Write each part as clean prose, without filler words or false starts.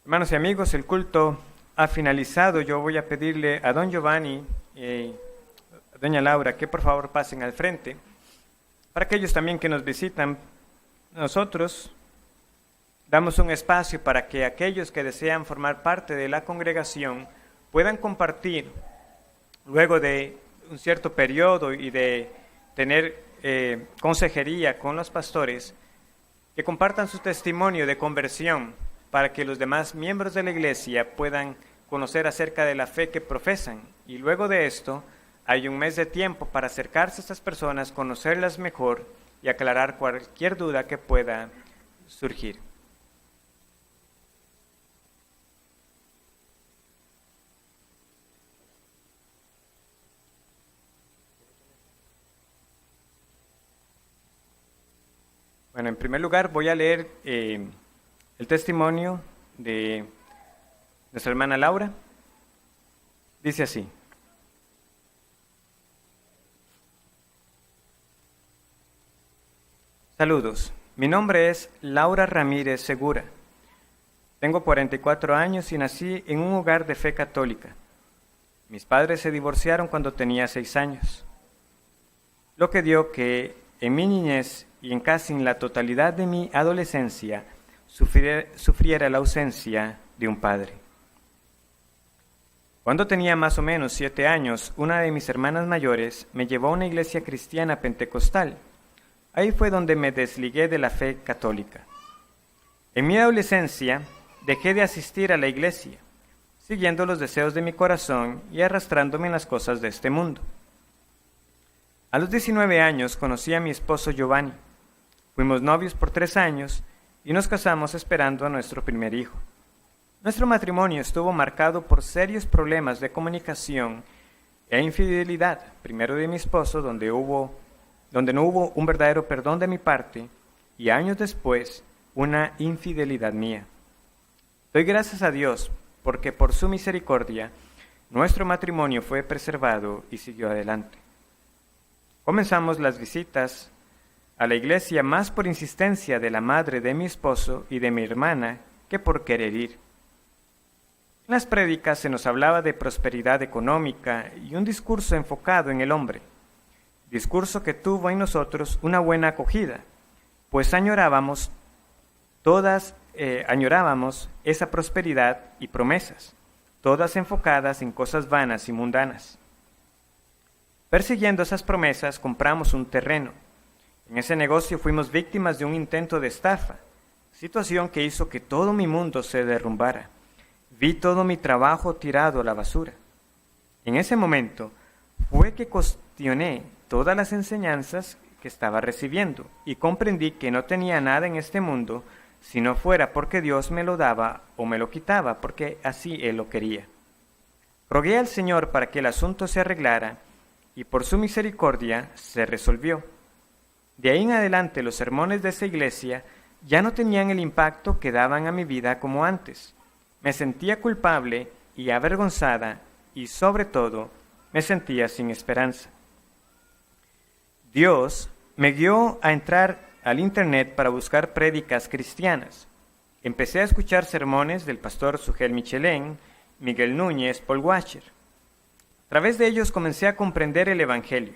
Hermanos y amigos, el culto ha finalizado. Yo voy a pedirle a don Giovanni y a doña Laura que por favor pasen al frente. Para aquellos también que nos visitan, nosotros damos un espacio para que aquellos que desean formar parte de la congregación puedan compartir luego de un cierto periodo y de tener consejería con los pastores, que compartan su testimonio de conversión para que los demás miembros de la iglesia puedan conocer acerca de la fe que profesan. Y luego de esto, hay un mes de tiempo para acercarse a estas personas, conocerlas mejor y aclarar cualquier duda que pueda surgir. Bueno, en primer lugar voy a leer el testimonio de nuestra hermana Laura. Dice así: saludos, mi nombre es Laura Ramírez Segura. Tengo 44 años y nací en un hogar de fe católica. Mis padres se divorciaron cuando tenía 6 años, lo que dio que en mi niñez y en casi en la totalidad de mi adolescencia sufriera la ausencia de un padre. Cuando tenía más o menos 7 años, una de mis hermanas mayores me llevó a una iglesia cristiana pentecostal. Ahí fue donde me desligué de la fe católica. En mi adolescencia dejé de asistir a la iglesia, siguiendo los deseos de mi corazón y arrastrándome en las cosas de este mundo. A los 19 años conocí a mi esposo Giovanni. Fuimos novios por 3 años y nos casamos esperando a nuestro primer hijo. Nuestro matrimonio estuvo marcado por serios problemas de comunicación e infidelidad, primero de mi esposo, donde no hubo un verdadero perdón de mi parte, y años después, una infidelidad mía. Doy gracias a Dios porque por su misericordia, nuestro matrimonio fue preservado y siguió adelante. Comenzamos las visitas a la iglesia más por insistencia de la madre de mi esposo y de mi hermana que por querer ir. En las prédicas se nos hablaba de prosperidad económica y un discurso enfocado en el hombre, discurso que tuvo en nosotros una buena acogida, pues añorábamos esa prosperidad y promesas, todas enfocadas en cosas vanas y mundanas. Persiguiendo esas promesas, compramos un terreno. En ese negocio fuimos víctimas de un intento de estafa, situación que hizo que todo mi mundo se derrumbara. Vi todo mi trabajo tirado a la basura. En ese momento fue que cuestioné todas las enseñanzas que estaba recibiendo y comprendí que no tenía nada en este mundo si no fuera porque Dios me lo daba o me lo quitaba, porque así Él lo quería. Rogué al Señor para que el asunto se arreglara y por su misericordia se resolvió. De ahí en adelante los sermones de esa iglesia ya no tenían el impacto que daban a mi vida como antes. Me sentía culpable y avergonzada y sobre todo me sentía sin esperanza. Dios me guió a entrar al internet para buscar prédicas cristianas. Empecé a escuchar sermones del pastor Sugel Michelén, Miguel Núñez, Paul Washer. A través de ellos comencé a comprender el Evangelio.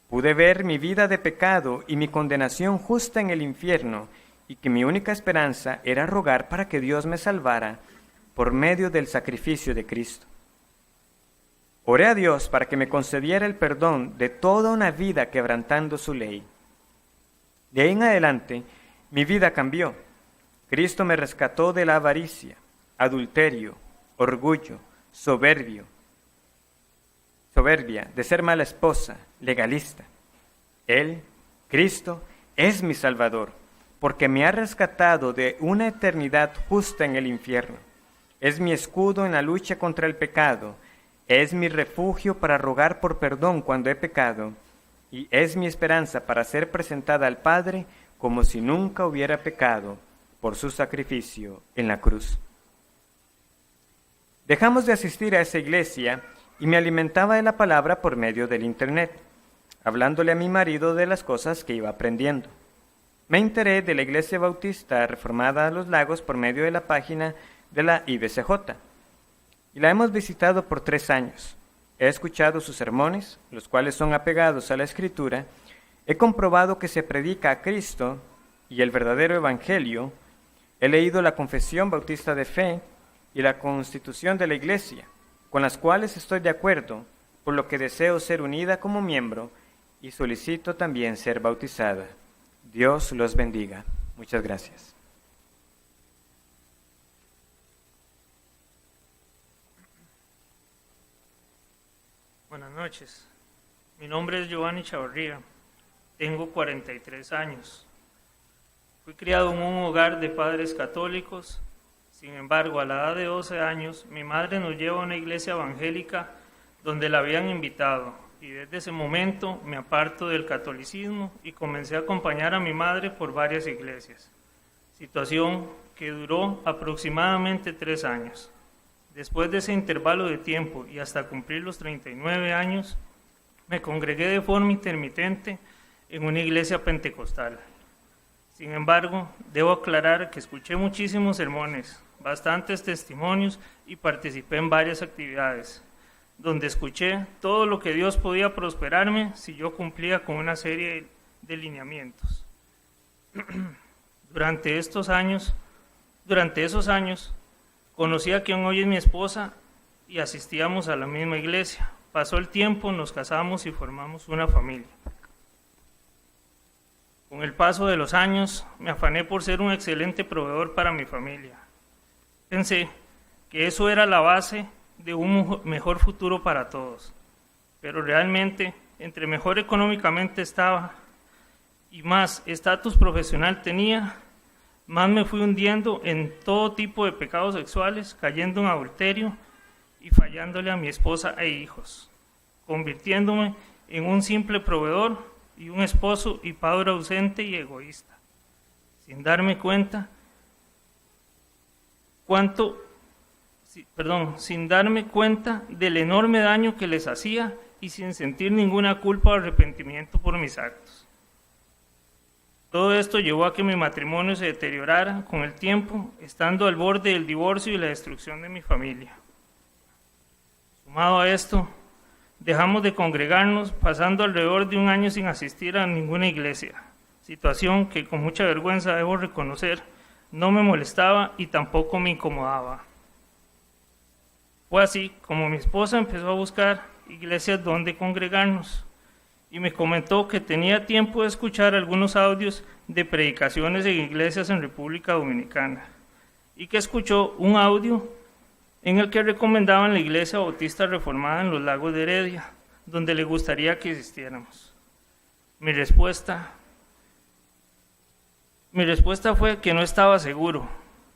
Pude ver mi vida de pecado y mi condenación justa en el infierno y que mi única esperanza era rogar para que Dios me salvara por medio del sacrificio de Cristo. Oré a Dios para que me concediera el perdón de toda una vida quebrantando su ley. De ahí en adelante, mi vida cambió. Cristo me rescató de la avaricia, adulterio, orgullo, soberbia, de ser mala esposa, legalista. Él, Cristo, es mi Salvador, porque me ha rescatado de una eternidad justa en el infierno. Es mi escudo en la lucha contra el pecado, es mi refugio para rogar por perdón cuando he pecado, y es mi esperanza para ser presentada al Padre como si nunca hubiera pecado por su sacrificio en la cruz. Dejamos de asistir a esa iglesia y me alimentaba de la palabra por medio del internet, hablándole a mi marido de las cosas que iba aprendiendo. Me enteré de la Iglesia Bautista Reformada Los Lagos por medio de la página de la IBCJ, y la hemos visitado por 3 años. He escuchado sus sermones, los cuales son apegados a la Escritura. He comprobado que se predica a Cristo y el verdadero Evangelio. He leído la Confesión Bautista de Fe y la Constitución de la Iglesia, con las cuales estoy de acuerdo, por lo que deseo ser unida como miembro y solicito también ser bautizada. Dios los bendiga. Muchas gracias. Buenas noches. Mi nombre es Giovanni Chavarría. Tengo 43 años. Fui criado en un hogar de padres católicos. Sin embargo, a la edad de 12 años, mi madre nos lleva a una iglesia evangélica donde la habían invitado, y desde ese momento me aparto del catolicismo y comencé a acompañar a mi madre por varias iglesias, situación que duró aproximadamente 3 años. Después de ese intervalo de tiempo y hasta cumplir los 39 años, me congregué de forma intermitente en una iglesia pentecostal. Sin embargo, debo aclarar que escuché muchísimos sermones, bastantes testimonios y participé en varias actividades, donde escuché todo lo que Dios podía prosperarme si yo cumplía con una serie de lineamientos. Durante esos años, conocí a quien hoy es mi esposa y asistíamos a la misma iglesia. Pasó el tiempo, nos casamos y formamos una familia. Con el paso de los años, me afané por ser un excelente proveedor para mi familia. Pensé que eso era la base de un mejor futuro para todos. Pero realmente, entre mejor económicamente estaba y más estatus profesional tenía, más me fui hundiendo en todo tipo de pecados sexuales, cayendo en adulterio y fallándole a mi esposa e hijos, convirtiéndome en un simple proveedor y un esposo y padre ausente y egoísta, sin darme cuenta del enorme daño que les hacía y sin sentir ninguna culpa o arrepentimiento por mis actos. Todo esto llevó a que mi matrimonio se deteriorara con el tiempo, estando al borde del divorcio y la destrucción de mi familia. Sumado a esto, dejamos de congregarnos, pasando alrededor de 1 año sin asistir a ninguna iglesia, situación que con mucha vergüenza debo reconocer, no me molestaba y tampoco me incomodaba. Fue así como mi esposa empezó a buscar iglesias donde congregarnos y me comentó que tenía tiempo de escuchar algunos audios de predicaciones en iglesias en República Dominicana y que escuchó un audio en el que recomendaban la Iglesia Bautista Reformada en los Lagos de Heredia, donde le gustaría que asistiéramos. Mi respuesta fue que no estaba seguro,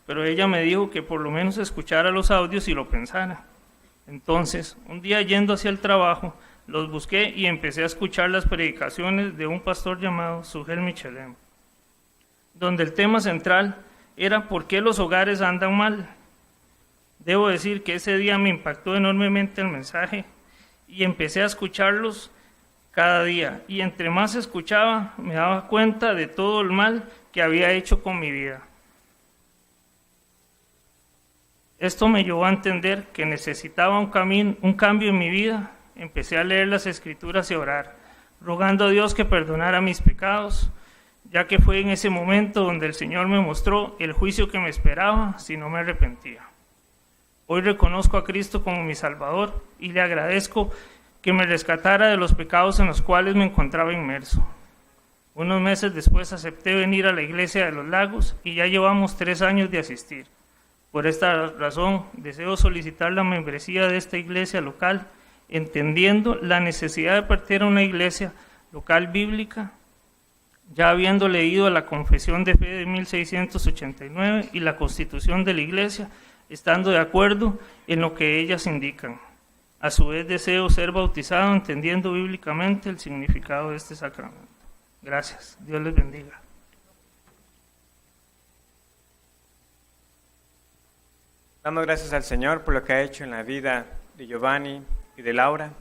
pero ella me dijo que por lo menos escuchara los audios y lo pensara. Entonces, un día yendo hacia el trabajo, los busqué y empecé a escuchar las predicaciones de un pastor llamado Sugel Michelem, donde el tema central era ¿por qué los hogares andan mal? Debo decir que ese día me impactó enormemente el mensaje y empecé a escucharlos cada día, y entre más escuchaba me daba cuenta de todo el mal que había hecho con mi vida. Esto me llevó a entender que necesitaba un cambio en mi vida. Empecé a leer las Escrituras y a orar, rogando a Dios que perdonara mis pecados, ya que fue en ese momento donde el Señor me mostró el juicio que me esperaba si no me arrepentía. Hoy reconozco a Cristo como mi Salvador y le agradezco que me rescatara de los pecados en los cuales me encontraba inmerso. Unos meses después acepté venir a la iglesia de los Lagos y ya llevamos 3 años de asistir. Por esta razón deseo solicitar la membresía de esta iglesia local, entendiendo la necesidad de partir a una iglesia local bíblica, ya habiendo leído la Confesión de Fe de 1689 y la Constitución de la Iglesia, estando de acuerdo en lo que ellas indican. A su vez deseo ser bautizado entendiendo bíblicamente el significado de este sacramento. Gracias. Dios les bendiga. Damos gracias al Señor por lo que ha hecho en la vida de Giovanni y de Laura.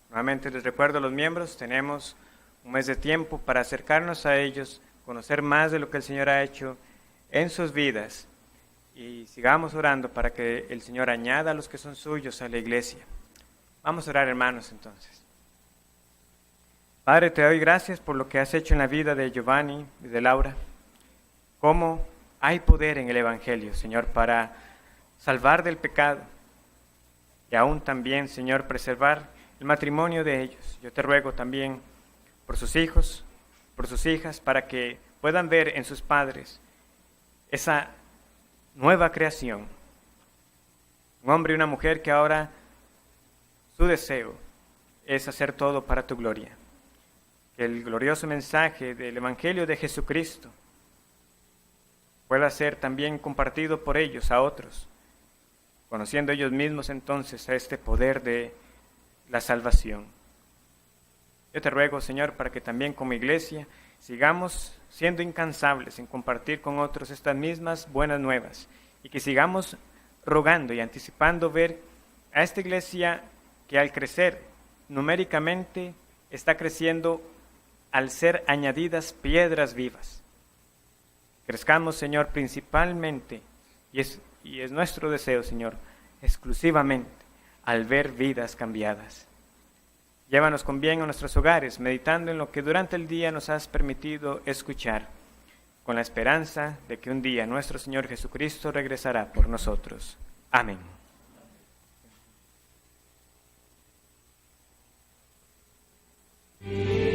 Nuevamente les recuerdo a los miembros, tenemos un mes de tiempo para acercarnos a ellos, conocer más de lo que el Señor ha hecho en sus vidas y sigamos orando para que el Señor añada a los que son suyos a la iglesia. Vamos a orar, hermanos, entonces. Padre, te doy gracias por lo que has hecho en la vida de Giovanni y de Laura. Cómo hay poder en el Evangelio, Señor, para salvar del pecado y aún también, Señor, preservar el matrimonio de ellos. Yo te ruego también por sus hijos, por sus hijas, para que puedan ver en sus padres esa nueva creación. Un hombre y una mujer que ahora su deseo es hacer todo para tu gloria. Que el glorioso mensaje del Evangelio de Jesucristo pueda ser también compartido por ellos a otros, conociendo ellos mismos entonces a este poder de la salvación. Yo te ruego, Señor, para que también como iglesia sigamos siendo incansables en compartir con otros estas mismas buenas nuevas y que sigamos rogando y anticipando ver a esta iglesia que al crecer numéricamente está creciendo al ser añadidas piedras vivas. Crezcamos, Señor, principalmente, y es nuestro deseo, Señor, exclusivamente al ver vidas cambiadas. Llévanos con bien a nuestros hogares, meditando en lo que durante el día nos has permitido escuchar, con la esperanza de que un día nuestro Señor Jesucristo regresará por nosotros. Amén. Yeah.